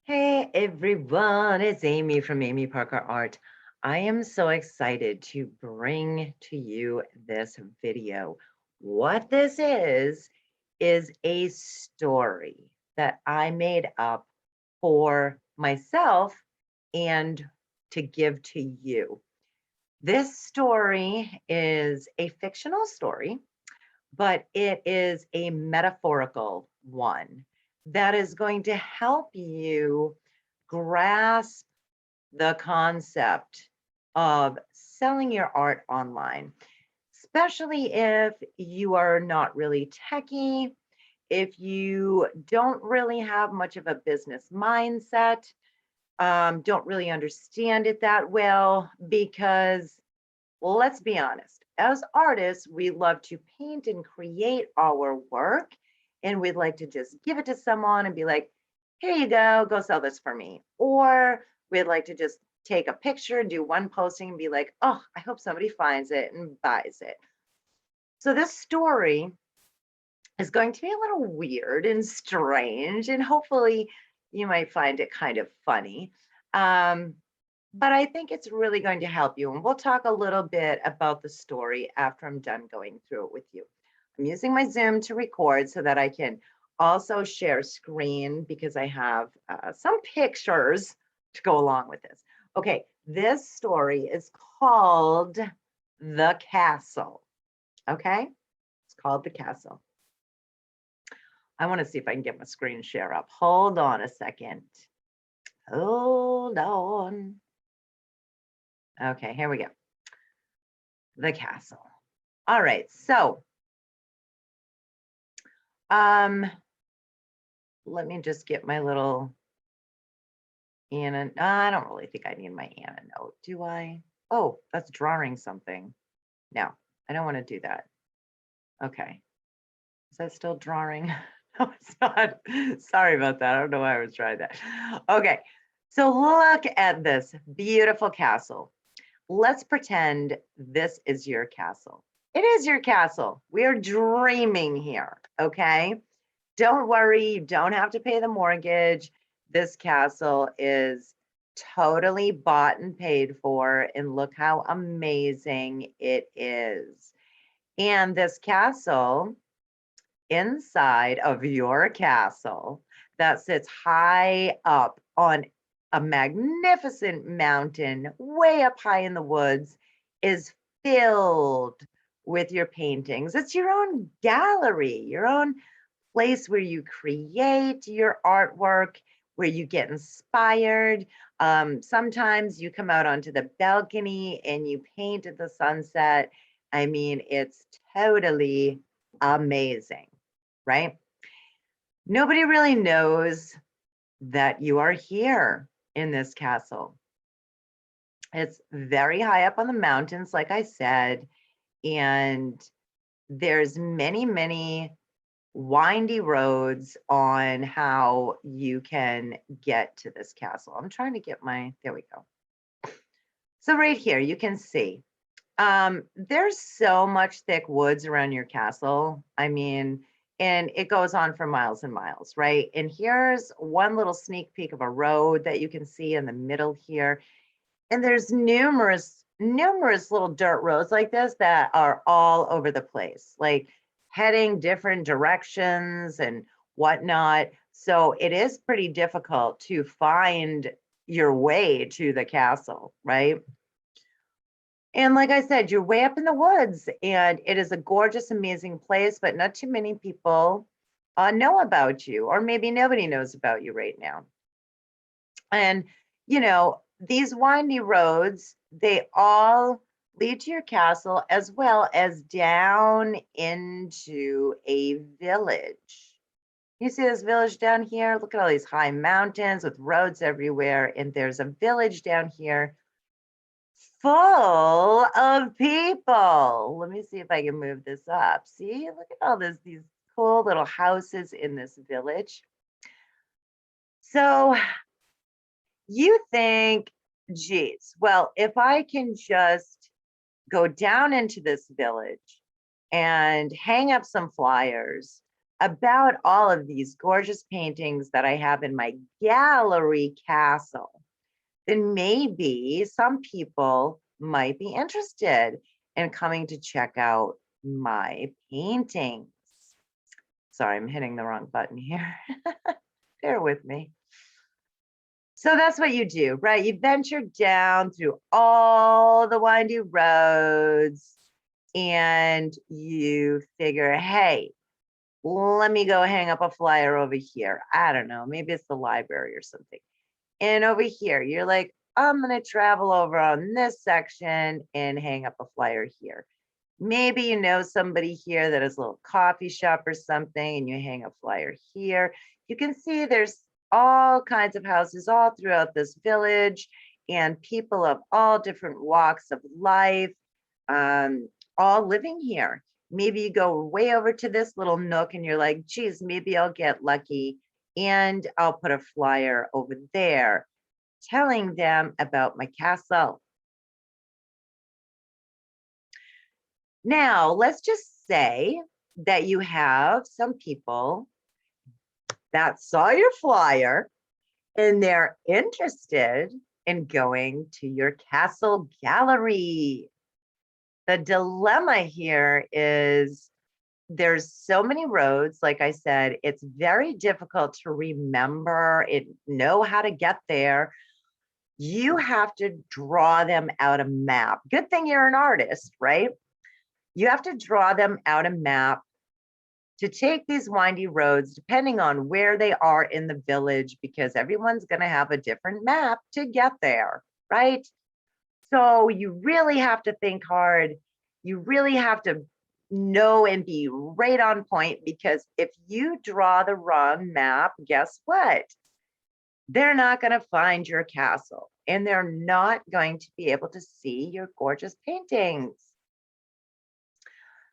Hey everyone, it's Amy from Amy Parker Art. I am so excited to bring to you this video. What this is a story that I made up for myself and to give to you. This story is a fictional story, but it is a metaphorical one that is going to help you grasp the concept of selling your art online, especially if you are not really techy, if you don't really have much of a business mindset, don't really understand it that well, because well, let's be honest. As artists, we love to paint and create our work, and we'd like to just give it to someone and be like, here you go sell this for me. Or we'd like to just take a picture, do one posting, and be like, oh, I hope somebody finds it and buys it. So this story is going to be a little weird and strange, and hopefully you might find it kind of funny. Um, but I think it's really going to help you. And we'll talk a little bit about the story after I'm done going through it with you. I'm using my Zoom to record so that I can also share screen because I have some pictures to go along with this. Okay, this story is called The Castle. Okay, it's called The Castle. I want to see if I can get my screen share up. Hold on a second. Hold on. Okay, here we go. The castle. All right, so let me just get my little Anna. I don't really think I need my Anna note, do I? Oh, that's drawing something. No, I don't want to do that. Okay. Is that still drawing? No, it's not. Sorry about that. I don't know why I was trying that. Okay, so look at this beautiful castle. Let's pretend this is your castle. It is your castle. We are dreaming here, okay? Don't worry, you don't have to pay the mortgage. This castle is totally bought and paid for, and look how amazing it is. And this castle, inside of your castle that sits high up on a magnificent mountain way up high in the woods, is filled with your paintings. It's your own gallery, your own place where you create your artwork, where you get inspired. Sometimes you come out onto the balcony and you paint at the sunset. I mean, it's totally amazing, right? Nobody really knows that you are here in this castle. It's very high up on the mountains, like I said, and there's many windy roads on how you can get to this castle. I'm trying to get there we go. So right here, you can see, there's so much thick woods around your castle. I mean, and it goes on for miles and miles, right? And here's one little sneak peek of a road that you can see in the middle here. And there's numerous little dirt roads like this that are all over the place, like heading different directions and whatnot. So it is pretty difficult to find your way to the castle, right? And like I said, you're way up in the woods, and it is a gorgeous, amazing place, but not too many people know about you, or maybe nobody knows about you right now. And, you know, these windy roads, they all lead to your castle as well as down into a village. You see this village down here? Look at all these high mountains with roads everywhere. And there's a village down here full of people. Let me see if I can move this up. See, look at all these cool little houses in this village. So you think, geez, well, if I can just go down into this village and hang up some flyers, about all of these gorgeous paintings that I have in my gallery castle, then maybe some people might be interested in coming to check out my paintings. Sorry, I'm hitting the wrong button here. Bear with me. So that's what you do, right? You venture down through all the windy roads and you figure, hey, let me go hang up a flyer over here. I don't know, maybe it's the library or something. And over here, you're like, I'm going to travel over on this section and hang up a flyer here. Maybe you know somebody here that has a little coffee shop or something and you hang a flyer here. You can see there's all kinds of houses all throughout this village and people of all different walks of life, all living here. Maybe you go way over to this little nook and you're like, geez, maybe I'll get lucky and I'll put a flyer over there telling them about my castle. Now, let's just say that you have some people that saw your flyer and they're interested in going to your castle gallery. The dilemma here is there's so many roads. Like I said, it's very difficult to remember it, know how to get there. You have to draw them out a map. Good thing you're an artist, right? You have to draw them out a map to take these windy roads, depending on where they are in the village, because everyone's going to have a different map to get there, right? So you really have to think hard. You really have to know and be right on point, because if you draw the wrong map, guess what? They're not going to find your castle and they're not going to be able to see your gorgeous paintings.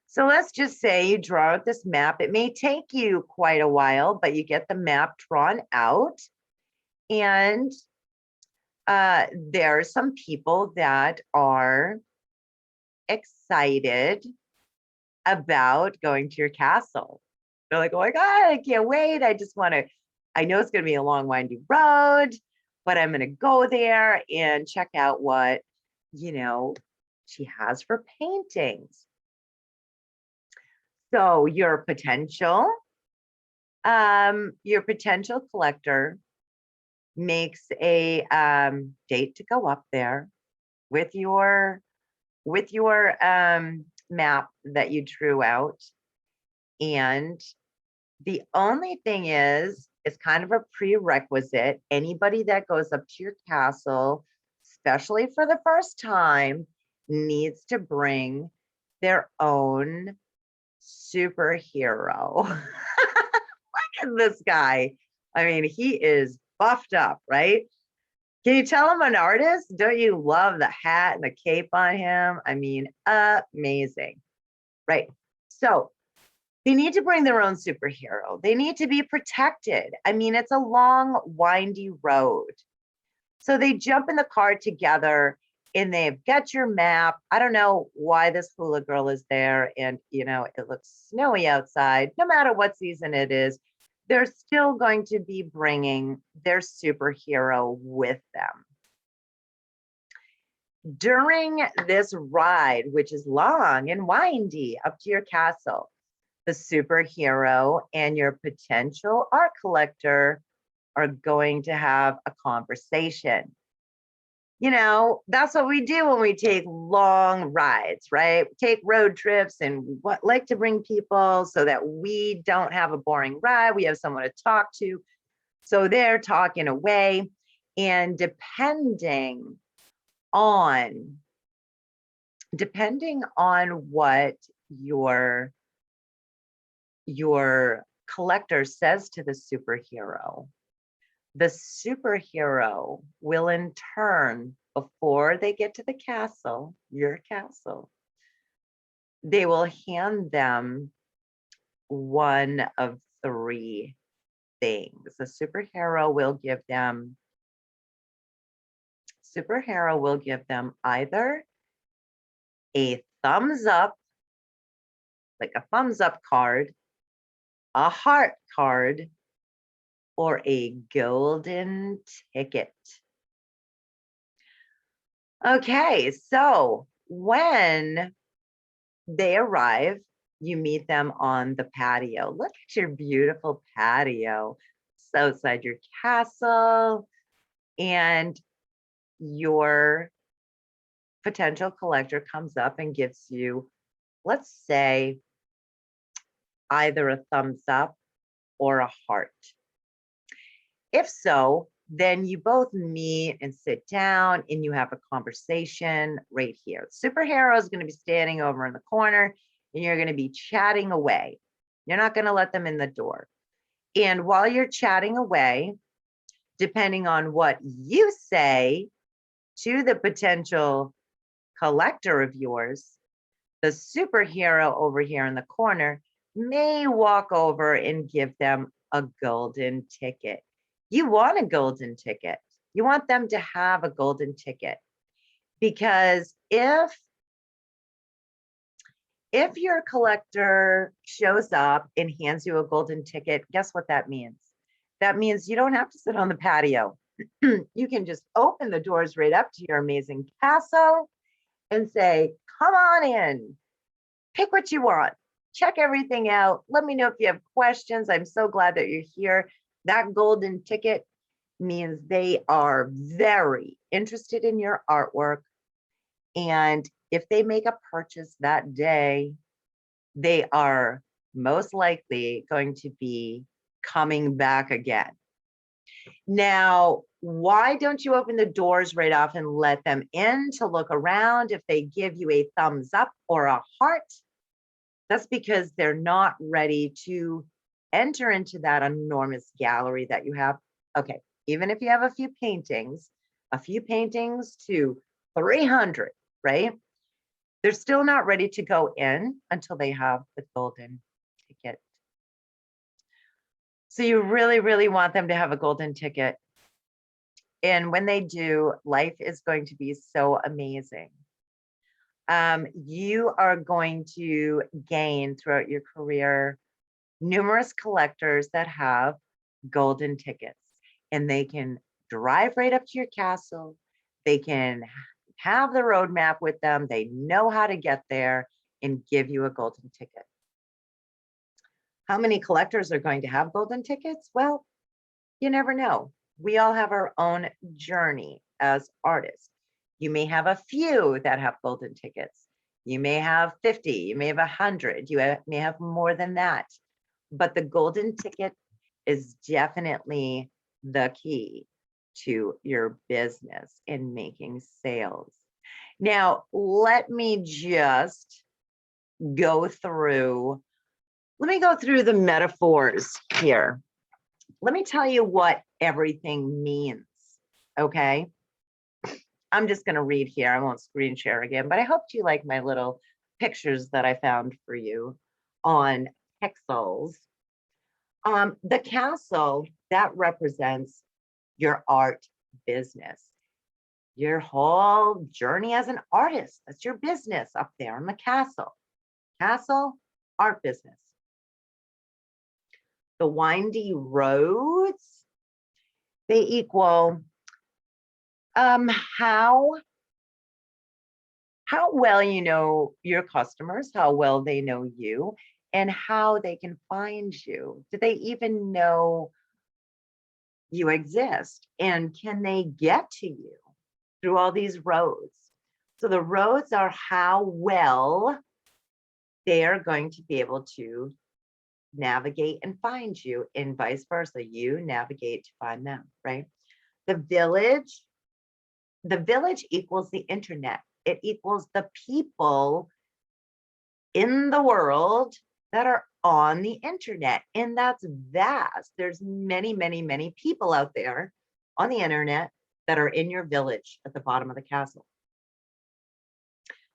So let's just say you draw out this map. It may take you quite a while, but you get the map drawn out. And there are some people that are excited about going to your castle. They're like, oh my God, I can't wait. I just want to, I know it's going to be a long, windy road, but I'm going to go there and check out what, you know, she has for paintings. So your potential collector makes a date to go up there with your map that you drew out. And the only thing is, it's kind of a prerequisite. Anybody that goes up to your castle, especially for the first time, needs to bring their own superhero. Look at this guy. I mean, he is buffed up, right? Can you tell I'm an artist? Don't you love the hat and the cape on him? I mean, amazing, right? So they need to bring their own superhero. They need to be protected. I mean, it's a long, windy road. So they jump in the car together and they've got your map. I don't know why this hula girl is there and, you know, it looks snowy outside. No matter what season it is, they're still going to be bringing their superhero with them. During this ride, which is long and windy up to your castle, the superhero and your potential art collector are going to have a conversation. You know, that's what we do when we take long rides, right? Take road trips and like to bring people so that we don't have a boring ride. We have someone to talk to. So they're talking away, and depending on what your collector says to the superhero will in turn, before they get to the castle, your castle, they will hand them one of three things. The superhero will give them either a thumbs up, like a thumbs up card, a heart card, or a golden ticket? Okay, so when they arrive, you meet them on the patio. Look at your beautiful patio. It's outside your castle, and your potential collector comes up and gives you, let's say, either a thumbs up or a heart. If so, then you both meet and sit down and you have a conversation right here. Superhero is going to be standing over in the corner and you're going to be chatting away. You're not going to let them in the door. And while you're chatting away, depending on what you say to the potential collector of yours, the superhero over here in the corner may walk over and give them a golden ticket. You want a golden ticket. You want them to have a golden ticket, because if your collector shows up and hands you a golden ticket, guess what that means? That means you don't have to sit on the patio. You can just open the doors right up to your amazing castle and say, come on in, pick what you want, check everything out. Let me know if you have questions. I'm so glad that you're here. That golden ticket means they are very interested in your artwork. And if they make a purchase that day, they are most likely going to be coming back again. Now, why don't you open the doors right off and let them in to look around? If they give you a thumbs up or a heart, that's because they're not ready to enter into that enormous gallery that you have. Okay, even if you have a few paintings to 300, right? They're still not ready to go in until they have the golden ticket. So you really, really want them to have a golden ticket. And when they do, life is going to be so amazing. You are going to gain throughout your career numerous collectors that have golden tickets, and they can drive right up to your castle. They can have the roadmap with them. They know how to get there and give you a golden ticket. How many collectors are going to have golden tickets? Well, you never know. We all have our own journey as artists. You may have a few that have golden tickets. You may have 50, you may have 100, you may have more than that. But the golden ticket is definitely the key to your business in making sales. Now, let me just go through, the metaphors here. Let me tell you what everything means, okay? I'm just going to read here. I won't screen share again, but I hope you like my little pictures that I found for you on pixels. The castle, that represents your art business, your whole journey as an artist. That's your business up there in the castle. Castle, art business. The windy roads, they equal how well you know your customers, how well they know you, and how they can find you. Do they even know you exist? And can they get to you through all these roads? So the roads are how well they are going to be able to navigate and find you, and vice versa. You navigate to find them, right? The village equals the internet. It equals the people in the world that are on the internet. And that's vast. There's many, many, many people out there on the internet that are in your village at the bottom of the castle.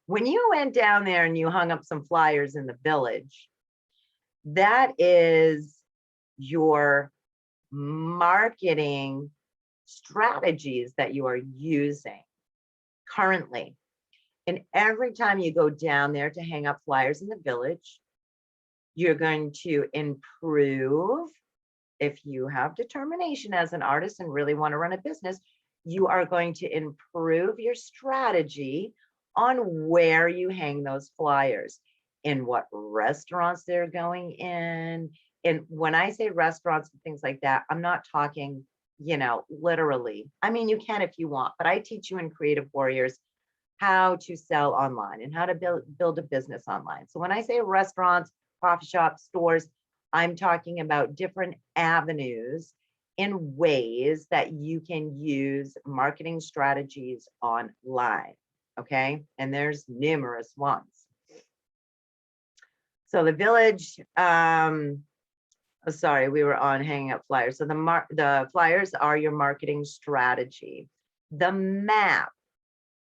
When you went down there and you hung up some flyers in the village, that is your marketing strategies that you are using currently. And every time you go down there to hang up flyers in the village, You're going to improve. If you have determination as an artist and really want to run a business, you are going to improve your strategy on where you hang those flyers, in what restaurants they're going in. And when I say restaurants and things like that, I'm not talking, literally. I mean, you can if you want, but I teach you in Creative Warriors how to sell online and how to build a business online. So when I say restaurants, coffee shops, stores, I'm talking about different avenues in ways that you can use marketing strategies online. Okay. And there's numerous ones. So the village, sorry, we were on hanging up flyers. So the flyers are your marketing strategy. The map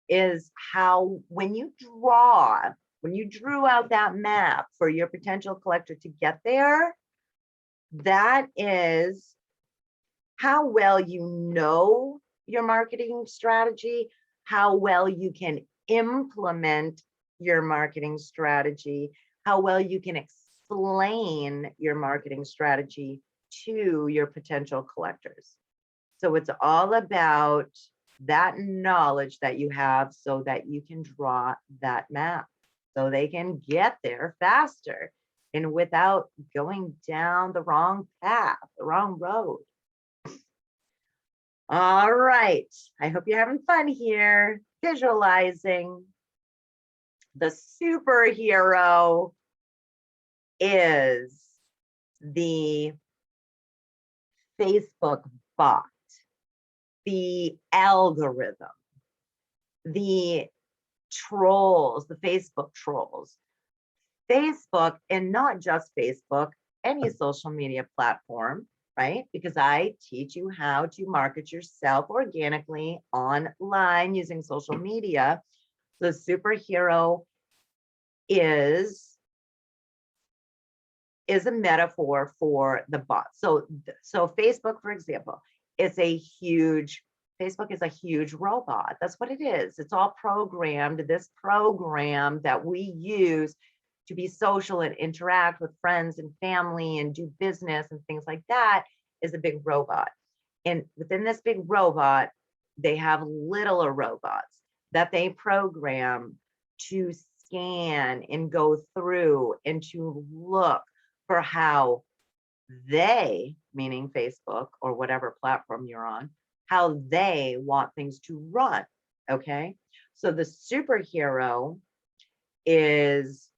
is how, when you drew out that map for your potential collector to get there, that is how well you know your marketing strategy, how well you can implement your marketing strategy, how well you can explain your marketing strategy to your potential collectors. So it's all about that knowledge that you have so that you can draw that map so they can get there faster and without going down the wrong path, the wrong road. All right, I hope you're having fun here, visualizing. The superhero is the Facebook bot, the algorithm, the trolls, the Facebook trolls. Facebook, and not just Facebook, any social media platform, right? Because I teach you how to market yourself organically online using social media. The superhero is a metaphor for the bot. So Facebook, for example, Facebook is a huge robot. That's what it is. It's all programmed. This program that we use to be social and interact with friends and family and do business and things like that is a big robot. And within this big robot, they have littler robots that they program to scan and go through and to look for how they, meaning Facebook or whatever platform you're on, how they want things to run. Okay. So the superhero is,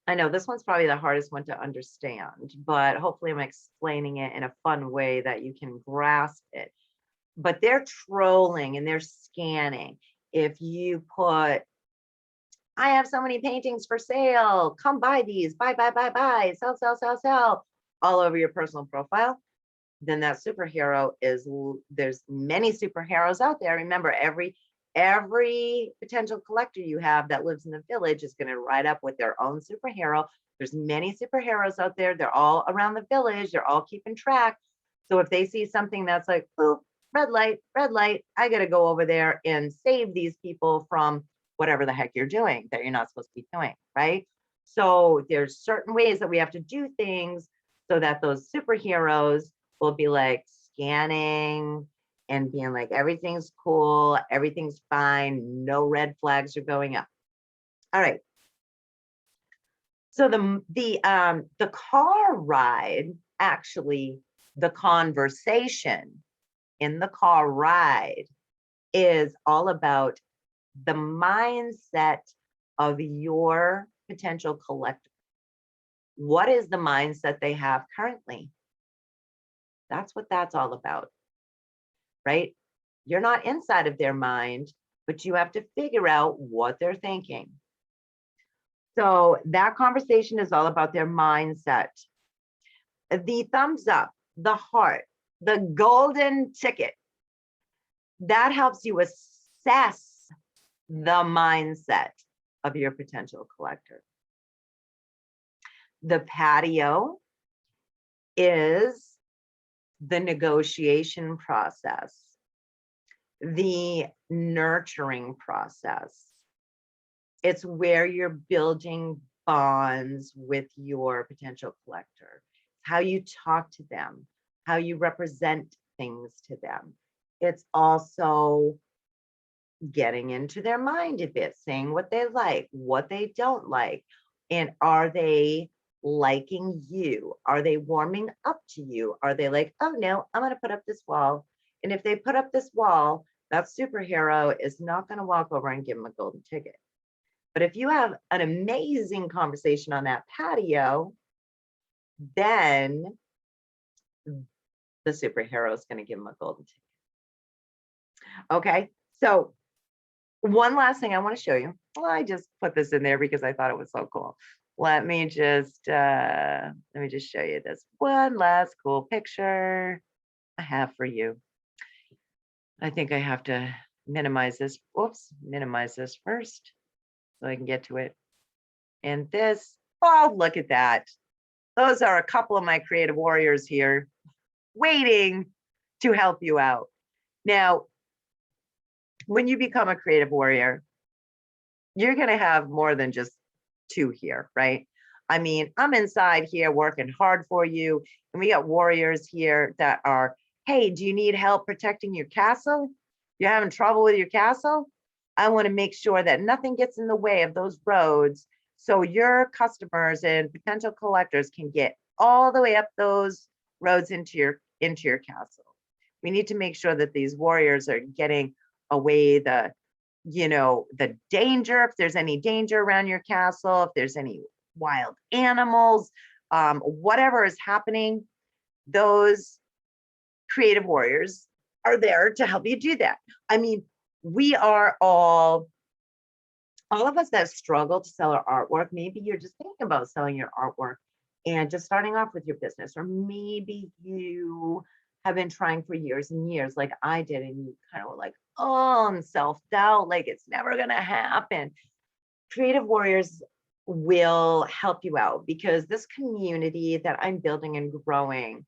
I know this one's probably the hardest one to understand, but hopefully I'm explaining it in a fun way that you can grasp it. But they're trolling and they're scanning. If you put, I have so many paintings for sale, come buy these, buy, sell, sell, sell, sell, all over your personal profile, then that superhero is, there's many superheroes out there. Remember, every potential collector you have that lives in the village is going to ride up with their own superhero. There's many superheroes out there. They're all around the village. They're all keeping track. So if they see something that's like, oh, red light, I got to go over there and save these people from whatever the heck you're doing that you're not supposed to be doing, right? So there's certain ways that we have to do things so that those superheroes will be like scanning and being like, everything's cool, everything's fine, no red flags are going up. All right. So the car ride, actually, the conversation in the car ride is all about the mindset of your potential collector. What is the mindset they have currently? That's what that's all about, right? You're not inside of their mind, but you have to figure out what they're thinking. So that conversation is all about their mindset. The thumbs up, the heart, the golden ticket, that helps you assess the mindset of your potential collector. The patio is the negotiation process, the nurturing process. It's where you're building bonds with your potential collector, how you talk to them, how you represent things to them. It's also getting into their mind a bit, saying what they like, what they don't like, and are they liking you? Are they warming up to you? Are they like, oh no, I'm going to put up this wall. And if they put up this wall, that superhero is not going to walk over and give them a golden ticket. But if you have an amazing conversation on that patio, then the superhero is going to give them a golden ticket. Okay, so one last thing I want to show you. Well, I just put this in there because I thought it was so cool. Let me just show you this one last cool picture I have for you. I think I have to minimize this. Whoops, minimize this first so I can get to it. And this, oh, look at that. Those are a couple of my creative warriors here waiting to help you out. Now, when you become a creative warrior, you're going to have more than just two here, right? I mean, I'm inside here working hard for you, and we got warriors here that are, hey, do you need help protecting your castle? You're having trouble with your castle? I want to make sure that nothing gets in the way of those roads so your customers and potential collectors can get all the way up those roads into your castle. We need to make sure that these warriors are getting away the danger, if there's any danger around your castle, if there's any wild animals, whatever is happening, those creative warriors are there to help you do that. I mean, we are all of us that struggle to sell our artwork. Maybe you're just thinking about selling your artwork and just starting off with your business, or maybe you have been trying for years and years like I did, and you kind of were like, oh, I'm self-doubt, like it's never going to happen. Creative warriors will help you out because this community that I'm building and growing,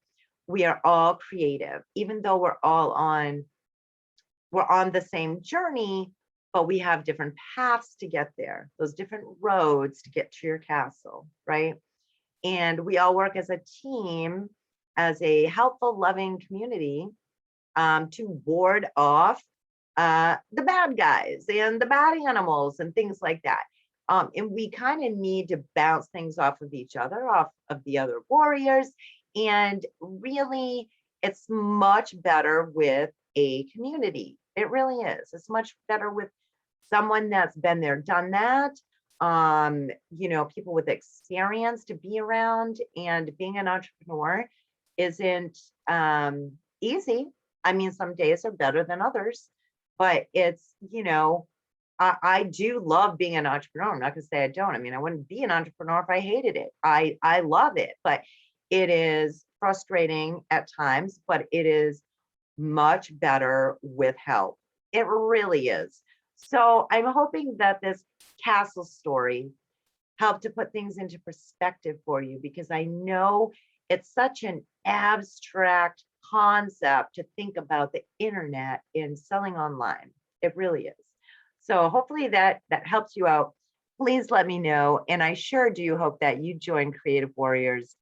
we are all creative, even though we're on the same journey, but we have different paths to get there, those different roads to get to your castle, right? And we all work as a team, as a helpful, loving community, to ward off the bad guys and the bad animals and things like that. And we kind of need to bounce things off of each other, off of the other warriors. And really, it's much better with a community. It really is. It's much better with someone that's been there, done that. People with experience to be around, and being an entrepreneur isn't easy. I mean, some days are better than others, but it's, I do love being an entrepreneur. I'm not going to say I don't. I mean, I wouldn't be an entrepreneur if I hated it. I love it, but it is frustrating at times, but it is much better with help. It really is. So I'm hoping that this castle story helped to put things into perspective for you, because I know it's such an abstract concept to think about the internet and selling online. It really is. So hopefully that helps you out. Please let me know. And I sure do hope that you join Creative Warriors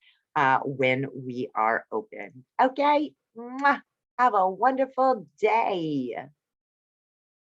when we are open. Okay. Mwah. Have a wonderful day.